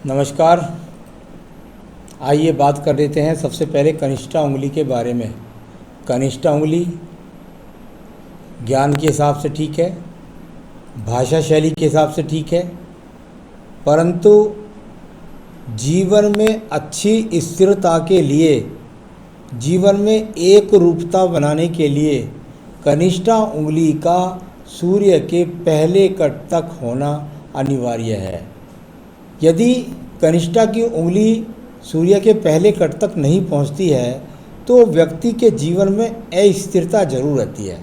नमस्कार। आइए बात कर लेते हैं सबसे पहले कनिष्ठा उंगली के बारे में। कनिष्ठा उंगली ज्ञान के हिसाब से ठीक है, भाषा शैली के हिसाब से ठीक है, परंतु जीवन में अच्छी स्थिरता के लिए, जीवन में एक रूपता बनाने के लिए कनिष्ठा उंगली का सूर्य के पहले कट तक होना अनिवार्य है। यदि कनिष्ठा की उंगली सूर्य के पहले कट तक नहीं पहुंचती है तो व्यक्ति के जीवन में अस्थिरता जरूर रहती है।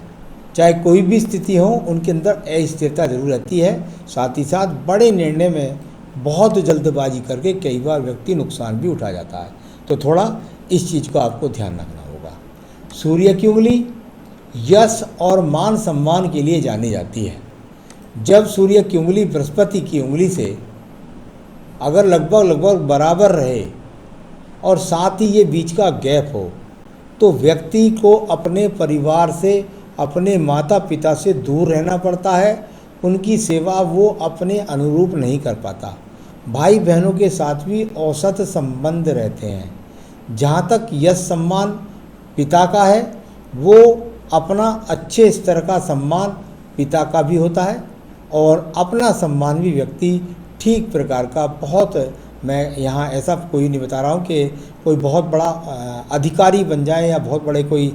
चाहे कोई भी स्थिति हो, उनके अंदर अस्थिरता जरूर रहती है। साथ ही साथ बड़े निर्णय में बहुत जल्दबाजी करके कई बार व्यक्ति नुकसान भी उठा जाता है। तो थोड़ा इस चीज़ को आपको ध्यान रखना होगा। सूर्य की उंगली यश और मान सम्मान के लिए जानी जाती है। जब सूर्य की उंगली बृहस्पति की उंगली से अगर लगभग बराबर रहे और साथ ही ये बीच का गैप हो तो व्यक्ति को अपने परिवार से, अपने माता पिता से दूर रहना पड़ता है। उनकी सेवा वो अपने अनुरूप नहीं कर पाता। भाई बहनों के साथ भी औसत संबंध रहते हैं। जहाँ तक यश सम्मान पिता का है, वो अपना अच्छे स्तर का सम्मान पिता का भी होता है और अपना सम्मान भी व्यक्ति ठीक प्रकार का बहुत, मैं यहाँ ऐसा कोई नहीं बता रहा हूँ कि कोई बहुत बड़ा अधिकारी बन जाए या बहुत बड़े कोई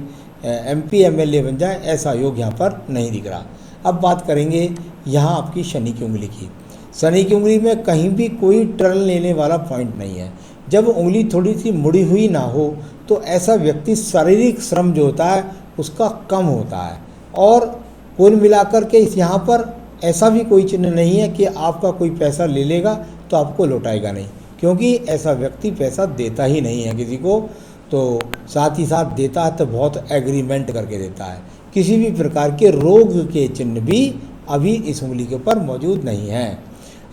एमपी एमएलए बन जाए, ऐसा योग यहाँ पर नहीं दिख रहा। अब बात करेंगे यहाँ आपकी शनि की उंगली की। शनि की उंगली में कहीं भी कोई टर्न लेने वाला पॉइंट नहीं है। जब उंगली थोड़ी सी मुड़ी हुई ना हो तो ऐसा व्यक्ति शारीरिक श्रम जो होता है उसका कम होता है। और कुल मिलाकर के इस यहाँ पर ऐसा भी कोई चिन्ह नहीं है कि आपका कोई पैसा ले लेगा तो आपको लौटाएगा नहीं, क्योंकि ऐसा व्यक्ति पैसा देता ही नहीं है किसी को। तो साथ ही साथ देता है तो बहुत एग्रीमेंट करके देता है। किसी भी प्रकार के रोग के चिन्ह भी अभी इस उंगली के ऊपर मौजूद नहीं है।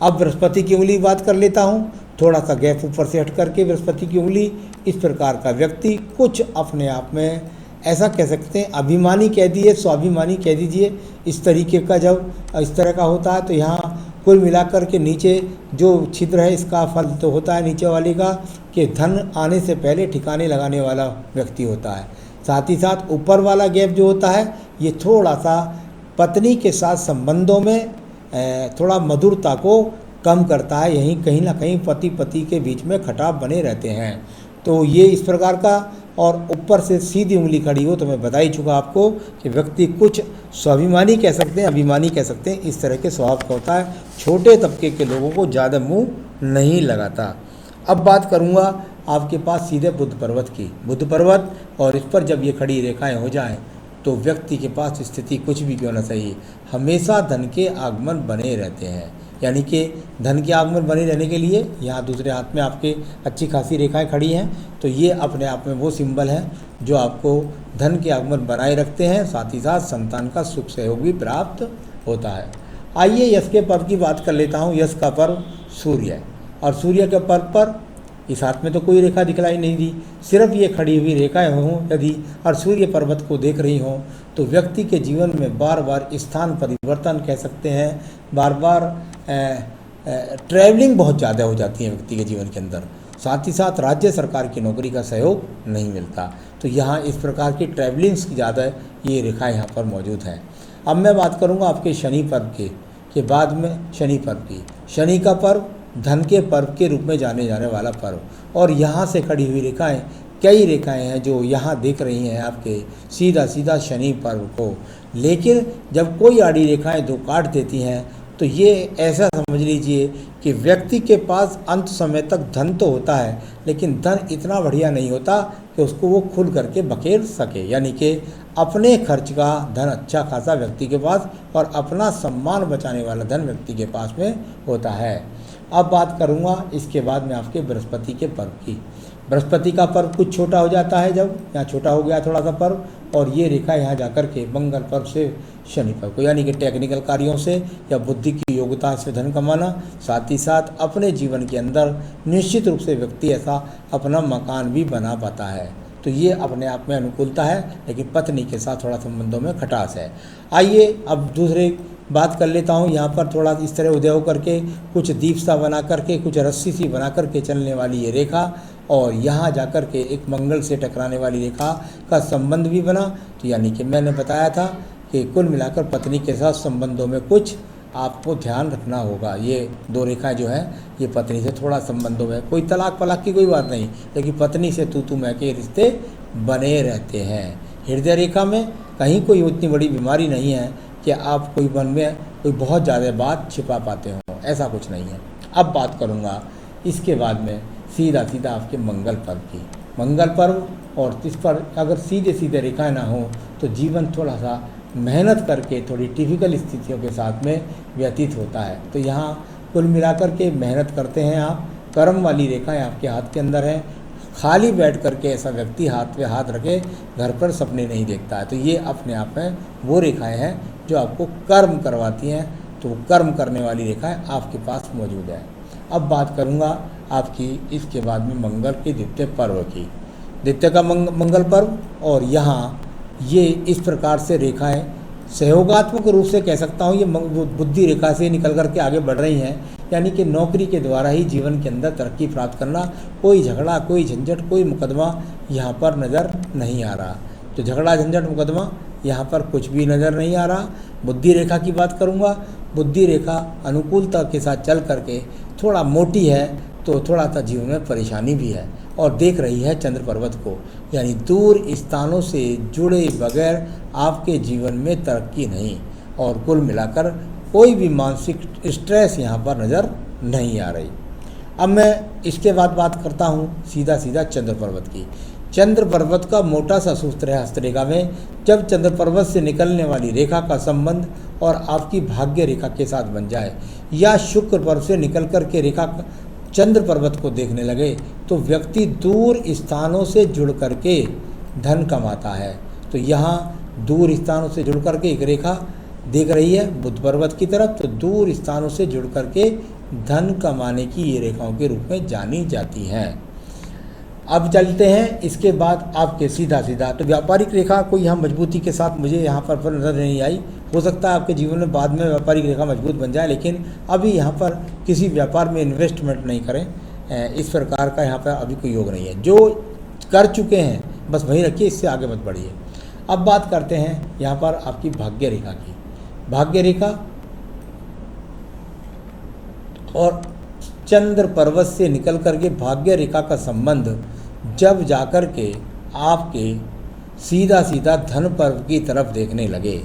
अब बृहस्पति की उंगली बात कर लेता हूँ। थोड़ा सा गैप ऊपर से हट करके बृहस्पति की उंगली, इस प्रकार का व्यक्ति कुछ अपने आप में ऐसा कह सकते हैं, अभिमानी कह दीजिए, स्वाभिमानी कह दीजिए, इस तरीके का जब इस तरह का होता है तो यहाँ कुल मिलाकर के नीचे जो छिद्र है इसका फल तो होता है नीचे वाले का कि धन आने से पहले ठिकाने लगाने वाला व्यक्ति होता है। साथ ही साथ ऊपर वाला गैप जो होता है ये थोड़ा सा पत्नी के साथ संबंधों में थोड़ा मधुरता को कम करता है। यहीं कहीं ना कहीं पति के बीच में खटाव बने रहते हैं। तो ये इस प्रकार का, और ऊपर से सीधी उंगली खड़ी हो तो मैं बता ही चुका आपको कि व्यक्ति कुछ स्वाभिमानी कह सकते हैं, अभिमानी कह सकते हैं, इस तरह के स्वभाव का होता है। छोटे तबके के लोगों को ज़्यादा मुंह नहीं लगाता। अब बात करूंगा आपके पास सीधे बुध पर्वत की। बुध पर्वत और इस पर जब ये खड़ी रेखाएं हो जाएं तो व्यक्ति के पास स्थिति कुछ भी क्यों ना सही, हमेशा धन के आगमन बने रहते हैं। यानी कि धन के आगमन बने रहने के लिए यहाँ दूसरे हाथ में आपके अच्छी खासी रेखाएं खड़ी हैं, तो ये अपने आप में वो सिंबल हैं जो आपको धन के आगमन बनाए रखते हैं। साथ ही साथ संतान का सुख सहयोग भी प्राप्त होता है। आइए यश के पर्व की बात कर लेता हूँ। यश का पर्व सूर्य है और सूर्य के पर्व पर इस हाथ में तो कोई रेखा दिखलाई नहीं दी, सिर्फ ये खड़ी हुई रेखाएं हों यदि और सूर्य पर्वत को देख रही हों तो व्यक्ति के जीवन में बार बार स्थान परिवर्तन कह सकते हैं, बार बार ट्रैवलिंग बहुत ज़्यादा हो जाती है व्यक्ति के जीवन के अंदर। साथ ही साथ राज्य सरकार की नौकरी का सहयोग नहीं मिलता। तो यहाँ इस प्रकार की ट्रैवलिंग्स की ज़्यादा ये रेखा यहाँ पर मौजूद हैं। अब मैं बात करूँगा आपके शनि पर्व के बाद में शनि पर्व की। शनि का पर्व धन के पर्व के रूप में जाने जाने वाला पर्व, और यहाँ से खड़ी हुई रेखाएं, कई रेखाएं हैं जो यहाँ देख रही हैं आपके सीधा सीधा शनि पर्व को। लेकिन जब कोई आड़ी रेखाएं दो काट देती हैं तो ये ऐसा समझ लीजिए कि व्यक्ति के पास अंत समय तक धन तो होता है, लेकिन धन इतना बढ़िया नहीं होता कि उसको वो खुल करके बखेर सके। यानी कि अपने खर्च का धन अच्छा खासा व्यक्ति के पास और अपना सम्मान बचाने वाला धन व्यक्ति के पास में होता है। अब बात करूँगा इसके बाद में आपके बृहस्पति के पर्व की। बृहस्पति का पर्व कुछ छोटा हो जाता है, जब यहाँ छोटा हो गया थोड़ा सा पर्व, और ये रेखा यहाँ जाकर के मंगल पर्व से शनि पर्व को, यानी कि टेक्निकल कार्यों से या बुद्धि की योग्यता से धन कमाना, साथ ही साथ अपने जीवन के अंदर निश्चित रूप से व्यक्ति ऐसा अपना मकान भी बना पाता है। तो ये अपने आप में अनुकूलता है, लेकिन पत्नी के साथ थोड़ा संबंधों में खटास है। आइए अब दूसरे बात कर लेता हूँ। यहाँ पर थोड़ा इस तरह उदय होकर के कुछ दीप सा बना करके, कुछ रस्सी सी बना करके चलने वाली ये रेखा, और यहाँ जाकर के एक मंगल से टकराने वाली रेखा का संबंध भी बना। तो यानी कि मैंने बताया था कि कुल मिलाकर पत्नी के साथ संबंधों में कुछ आपको ध्यान रखना होगा। ये 2 रेखाएं जो हैं ये पत्नी से थोड़ा संबंधों में, कोई तलाक पलाक की कोई बात नहीं, लेकिन पत्नी से तू मैं के रिश्ते बने रहते हैं। हृदय रेखा में कहीं कोई उतनी बड़ी बीमारी नहीं है कि आप कोई मन में कोई बहुत ज़्यादा बात छिपा पाते हो, ऐसा कुछ नहीं है। अब बात करूँगा इसके बाद में सीधा सीधा आपके मंगल पर्व की। मंगल पर्व और इस पर अगर सीधे सीधे रेखाएं ना हो तो जीवन थोड़ा सा मेहनत करके थोड़ी टिपिकल स्थितियों के साथ में व्यतीत होता है। तो यहाँ कुल मिलाकर के मेहनत करते हैं आप। कर्म वाली रेखाएं आपके हाथ के अंदर हैं। खाली बैठ करके ऐसा व्यक्ति हाथ पे हाथ रखे घर पर सपने नहीं देखता है। तो ये अपने आप में वो रेखाएं हैं जो आपको कर्म करवाती हैं। तो कर्म करने वाली रेखाएं आपके पास मौजूद है। अब बात करूँगा आपकी इसके बाद में मंगल के द्वितीय पर्व की। द्वितीय का मंगल पर्व, और यहाँ ये इस प्रकार से रेखाएं सहयोगात्मक रूप से कह सकता हूँ, ये बुद्धि रेखा से निकल कर के आगे बढ़ रही हैं। यानी कि नौकरी के द्वारा ही जीवन के अंदर तरक्की प्राप्त करना। कोई झगड़ा, कोई झंझट, कोई मुकदमा यहाँ पर नज़र नहीं आ रहा। तो झगड़ा, झंझट, मुकदमा यहाँ पर कुछ भी नज़र नहीं आ रहा। बुद्धि रेखा की बात करूँगा। बुद्धि रेखा अनुकूलता के साथ चल करके थोड़ा मोटी है, तो थोड़ा सा जीवन में परेशानी भी है, और देख रही है चंद्र पर्वत को। यानी दूर स्थानों से जुड़े बगैर आपके जीवन में तरक्की नहीं, और कुल मिलाकर कोई भी मानसिक स्ट्रेस यहाँ पर नज़र नहीं आ रही। अब मैं इसके बाद बात करता हूँ सीधा सीधा चंद्र पर्वत की। चंद्र पर्वत का मोटा सा सूत्र है हस्तरेखा में। जब चंद्र पर्वत से निकलने वाली रेखा का संबंध और आपकी भाग्य रेखा के साथ बन जाए, या शुक्र पर्व से निकल कर के रेखा चंद्र पर्वत को देखने लगे, तो व्यक्ति दूर स्थानों से जुड़ करके धन कमाता है। तो यहाँ दूर स्थानों से जुड़ करके एक रेखा देख रही है बुध पर्वत की तरफ, तो दूर स्थानों से जुड़ करके धन कमाने की ये रेखाओं के रूप में जानी जाती हैं। अब चलते हैं इसके बाद आपके सीधा सीधा। तो व्यापारिक रेखा कोई यहाँ मजबूती के साथ मुझे यहाँ पर नज़र नहीं आई। हो सकता है आपके जीवन में बाद में व्यापारिक रेखा मजबूत बन जाए, लेकिन अभी यहाँ पर किसी व्यापार में इन्वेस्टमेंट नहीं करें। इस प्रकार का यहाँ पर अभी कोई योग नहीं है। जो कर चुके हैं बस वहीं रखिए, इससे आगे मत बढ़िए। अब बात करते हैं यहाँ पर आपकी भाग्य रेखा की। भाग्य रेखा और चंद्र पर्वत से निकल करके भाग्य रेखा का संबंध जब जाकर के आपके सीधा सीधा धन पर्व की तरफ देखने लगे,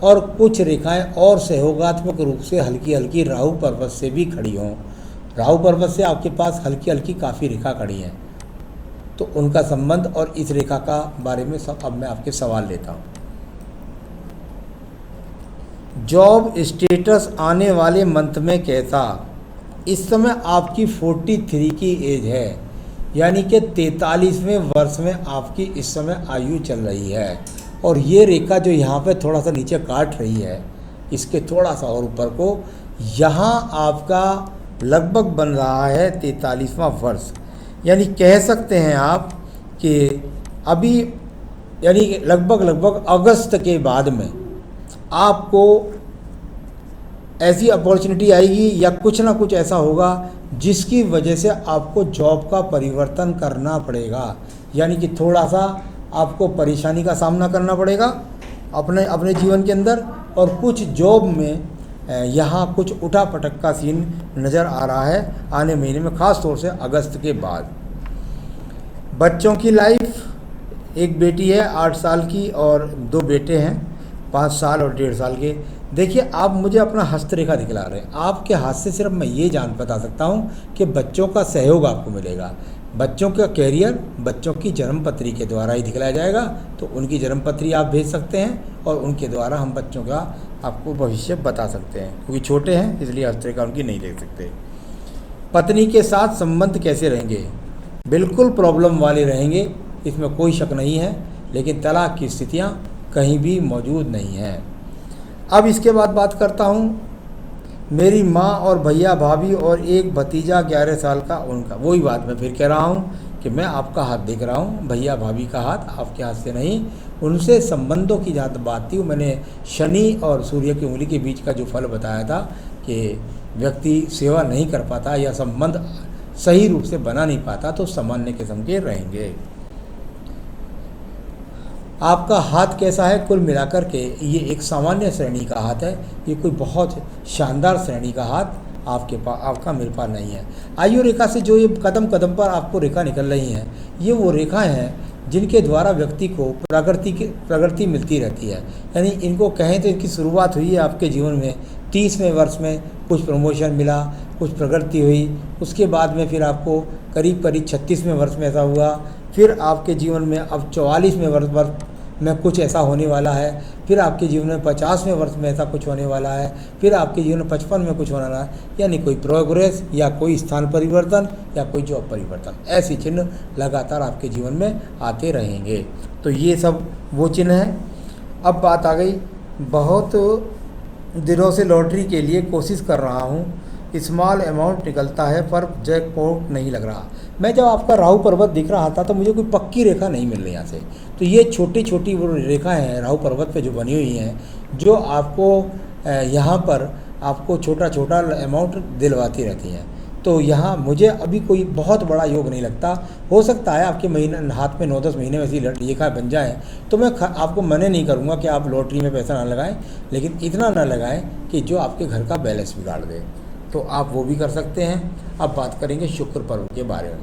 और कुछ रेखाएं और सहयोगात्मक रूप से हल्की हल्की राहु पर्वत से भी खड़ी हों। राहु पर्वत से आपके पास हल्की हल्की काफ़ी रेखा खड़ी हैं, तो उनका संबंध और इस रेखा का बारे में अब मैं आपके सवाल लेता हूँ। जॉब स्टेटस आने वाले मंथ में कैसा? इस समय आपकी 43 की एज है, यानी कि 43वें वर्ष में आपकी इस समय आयु चल रही है। और ये रेखा जो यहाँ पे थोड़ा सा नीचे काट रही है, इसके थोड़ा सा और ऊपर को, यहाँ आपका लगभग बन रहा है 43वां वर्ष। यानी कह सकते हैं आप कि अभी यानी लगभग अगस्त के बाद में आपको ऐसी अपॉर्चुनिटी आएगी, या कुछ ना कुछ ऐसा होगा जिसकी वजह से आपको जॉब का परिवर्तन करना पड़ेगा। यानी कि थोड़ा सा आपको परेशानी का सामना करना पड़ेगा अपने जीवन के अंदर, और कुछ जॉब में यहाँ कुछ उठा पटक का सीन नज़र आ रहा है आने महीने में, ख़ास तौर से अगस्त के बाद। बच्चों की लाइफ, एक बेटी है 8 साल की और 2 बेटे हैं 5 साल और 1.5 साल के। देखिए, आप मुझे अपना हस्तरेखा दिखला रहे हैं, आपके हाथ से सिर्फ मैं ये जान बता सकता हूँ कि बच्चों का सहयोग आपको मिलेगा। बच्चों का कैरियर बच्चों की जन्मपत्री के द्वारा ही दिखलाया जाएगा, तो उनकी जन्मपत्री आप भेज सकते हैं और उनके द्वारा हम बच्चों का आपको भविष्य बता सकते हैं, क्योंकि छोटे हैं इसलिए हस्तरेखा उनकी नहीं देख सकते। पत्नी के साथ संबंध कैसे रहेंगे? बिल्कुल प्रॉब्लम वाले रहेंगे, इसमें कोई शक नहीं है, लेकिन तलाक की स्थितियाँ कहीं भी मौजूद नहीं हैं। अब इसके बाद बात करता हूँ मेरी माँ और भैया भाभी और एक भतीजा 11 साल का उनका। वही बात मैं फिर कह रहा हूँ कि मैं आपका हाथ देख रहा हूँ, भैया भाभी का हाथ आपके हाथ से नहीं। उनसे संबंधों की जहाँ तक बात थी, वो मैंने शनि और सूर्य की उंगली के बीच का जो फल बताया था कि व्यक्ति सेवा नहीं कर पाता या संबंध सही रूप से बना नहीं पाता तो सामान्य किस्म के रहेंगे। आपका हाथ कैसा है? कुल मिलाकर के ये एक सामान्य श्रेणी का हाथ है, ये कोई बहुत शानदार श्रेणी का हाथ आपका मेरे पास नहीं है। आयु रेखा से जो ये कदम कदम पर आपको रेखा निकल रही हैं, ये वो रेखाएं हैं जिनके द्वारा व्यक्ति को प्रगति मिलती रहती है। यानी इनको कहें तो इनकी शुरुआत हुई है आपके जीवन में 30वें वर्ष में, कुछ प्रमोशन मिला, कुछ प्रगति हुई, उसके बाद में फिर आपको करीब करीब 36वें वर्ष में ऐसा हुआ, फिर आपके जीवन में अब 44वें वर्ष में कुछ ऐसा होने वाला है, फिर आपके जीवन में 50वें वर्ष में ऐसा कुछ होने वाला है, फिर आपके जीवन में 55 में कुछ होने वाला है। यानी कोई प्रोग्रेस या कोई स्थान परिवर्तन या कोई जॉब परिवर्तन, ऐसे चिन्ह लगातार आपके जीवन में आते रहेंगे। तो ये सब वो चिन्ह हैं। अब बात आ गई, बहुत दिनों से लॉटरी के लिए कोशिश कर रहा हूँ, स्मॉल अमाउंट निकलता है पर जैकपॉट नहीं लग रहा। मैं जब आपका राहु पर्वत दिख रहा था तो मुझे कोई पक्की रेखा नहीं मिल रही यहाँ से। तो ये छोटी छोटी वो रेखाएँ हैं राहु पर्वत पे जो बनी हुई हैं, जो आपको यहाँ पर आपको छोटा छोटा अमाउंट दिलवाती रहती हैं। तो यहाँ मुझे अभी कोई बहुत बड़ा योग नहीं लगता। हो सकता है आपके महीने हाथ में 9-10 महीने में ऐसी रेखा बन जाए तो मैं आपको मना नहीं करूँगा कि आप लॉटरी में पैसा ना लगाएं, लेकिन इतना ना लगाएं कि जो आपके घर का बैलेंस बिगाड़ दे, तो आप वो भी कर सकते हैं। अब बात करेंगे शुक्र पर्व के बारे में।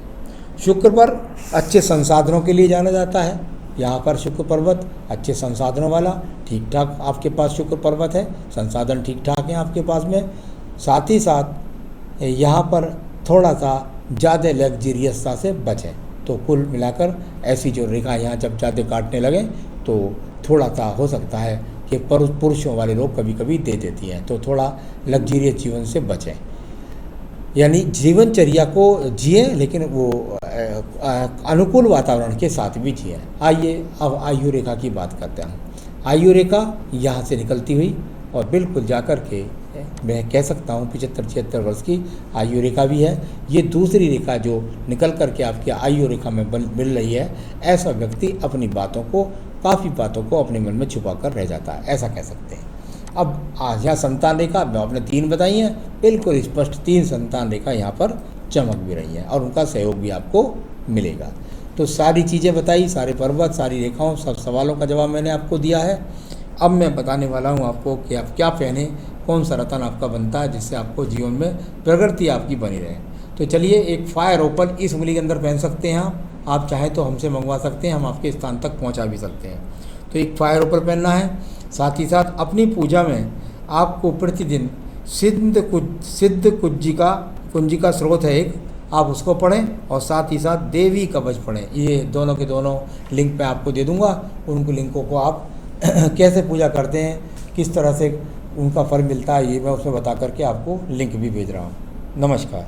शुक्र पर्व अच्छे संसाधनों के लिए जाना जाता है। यहाँ पर शुक्र पर्वत अच्छे संसाधनों वाला, ठीक ठाक आपके पास शुक्र पर्वत है, संसाधन ठीक ठाक हैं आपके पास में। साथ ही साथ यहाँ पर थोड़ा सा ज़्यादा लग्जरियसता से बचें। तो कुल मिलाकर ऐसी जो रेखा यहाँ जब ज़्यादा काटने लगें तो थोड़ा सा हो सकता है कि पुरुषों वाले लोग कभी कभी दे देती हैं, तो थोड़ा लग्जरियस जीवन से बचें। यानी जीवनचर्या को जिए, लेकिन वो अनुकूल वातावरण के साथ भी जिए। आइए अब आयु रेखा की बात करते हैं। आयु रेखा यहाँ से निकलती हुई और बिल्कुल जाकर के मैं कह सकता हूँ 75-76 वर्ष की आयु रेखा भी है। ये दूसरी रेखा जो निकल करके आपकी आयु रेखा में मिल रही है, ऐसा व्यक्ति अपनी काफ़ी बातों को अपने मन में छुपा कर रह जाता है, ऐसा कह सकते हैं। अब आज यहाँ संतान रेखा आपने 3 बताई हैं, बिल्कुल स्पष्ट 3 संतान रेखा यहाँ पर चमक भी रही है और उनका सहयोग भी आपको मिलेगा। तो सारी चीज़ें बताई, सारे पर्वत, सारी रेखाओं, सब सवालों का जवाब मैंने आपको दिया है। अब मैं बताने वाला हूँ आपको कि आप क्या पहने, कौन सा रतन आपका बनता है जिससे आपको जीवन में प्रगति आपकी बनी रहे। तो चलिए, एक फायर ओपल इस उंगली के अंदर पहन सकते हैं आप चाहें तो हमसे मंगवा सकते हैं, हम आपके स्थान तक पहुंचा भी सकते हैं। तो एक फायर ओपल पहनना है। साथ ही साथ अपनी पूजा में आपको प्रतिदिन सिद्ध कुंजी का स्रोत है एक, आप उसको पढ़ें और साथ ही साथ देवी कवच पढ़ें। ये दोनों के दोनों लिंक पे आपको दे दूंगा। उनको लिंकों को आप कैसे पूजा करते हैं, किस तरह से उनका फल मिलता है, ये मैं उसमें बता करके आपको लिंक भी भेज रहा हूँ। नमस्कार।